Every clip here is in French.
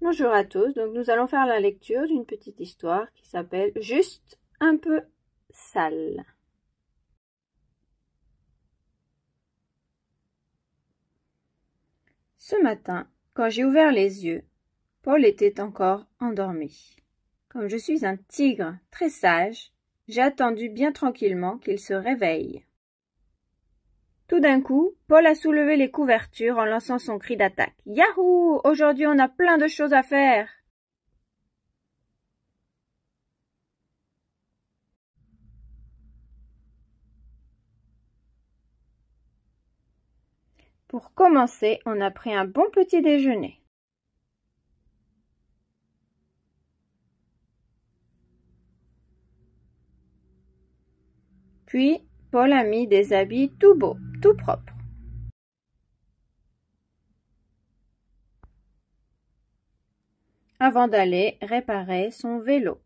Bonjour à tous, donc nous allons faire la lecture d'une petite histoire qui s'appelle « Juste un peu sale ». Ce matin, quand j'ai ouvert les yeux, Paul était encore endormi. Comme je suis un tigre très sage, j'ai attendu bien tranquillement qu'il se réveille. Tout d'un coup, Paul a soulevé les couvertures en lançant son cri d'attaque. « Yahoo! Aujourd'hui on a plein de choses à faire !» Pour commencer, on a pris un bon petit déjeuner. Puis, Paul a mis des habits tout beaux, tout propres. Avant d'aller réparer son vélo.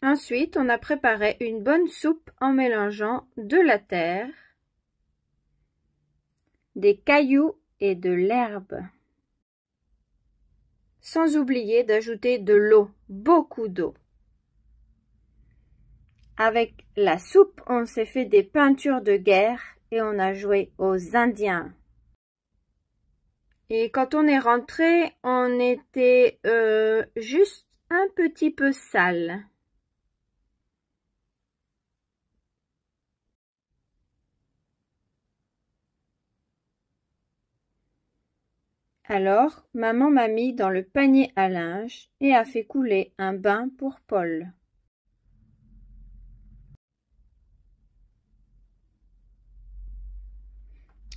Ensuite, on a préparé une bonne soupe en mélangeant de la terre, des cailloux et de l'herbe. Sans oublier d'ajouter de l'eau, beaucoup d'eau. Avec la soupe, on s'est fait des peintures de guerre et on a joué aux Indiens. Et quand on est rentré, on était juste un petit peu sale. Alors, maman m'a mis dans le panier à linge et a fait couler un bain pour Paul.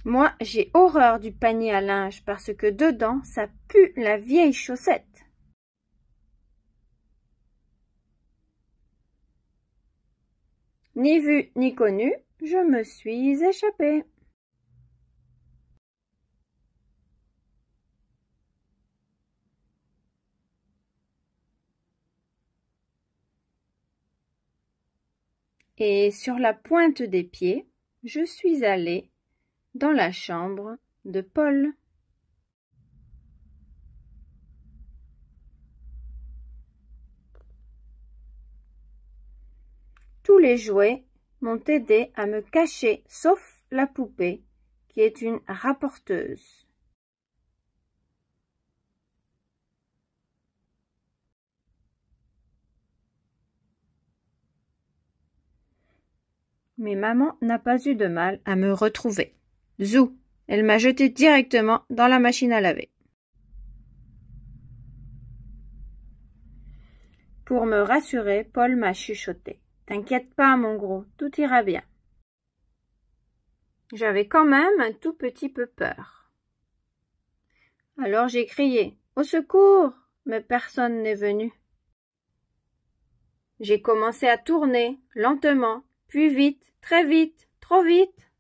Moi, j'ai horreur du panier à linge parce que dedans, ça pue la vieille chaussette. Ni vu ni connu, je me suis échappée. Et sur la pointe des pieds, je suis allée dans la chambre de Paul. Tous les jouets m'ont aidé à me cacher, sauf la poupée, qui est une rapporteuse. Mais maman n'a pas eu de mal à me retrouver. Zou, elle m'a jeté directement dans la machine à laver. Pour me rassurer, Paul m'a chuchoté. « T'inquiète pas, mon gros, tout ira bien. » J'avais quand même un tout petit peu peur. Alors j'ai crié « Au secours !» mais personne n'est venu. J'ai commencé à tourner, lentement, puis vite, très vite, trop vite.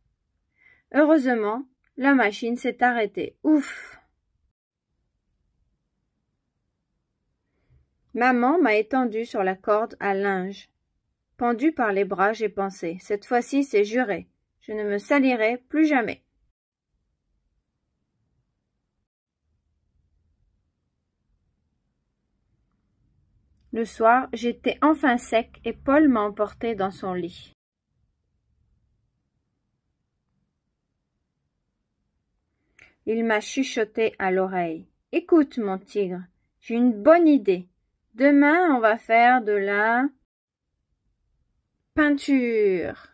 Heureusement, la machine s'est arrêtée. Ouf! Maman m'a étendue sur la corde à linge. Pendue par les bras, j'ai pensé, cette fois-ci c'est juré, je ne me salirai plus jamais. Le soir, j'étais enfin sec et Paul m'a emporté dans son lit. Il m'a chuchoté à l'oreille. « Écoute, mon tigre, j'ai une bonne idée. Demain, on va faire de la peinture. »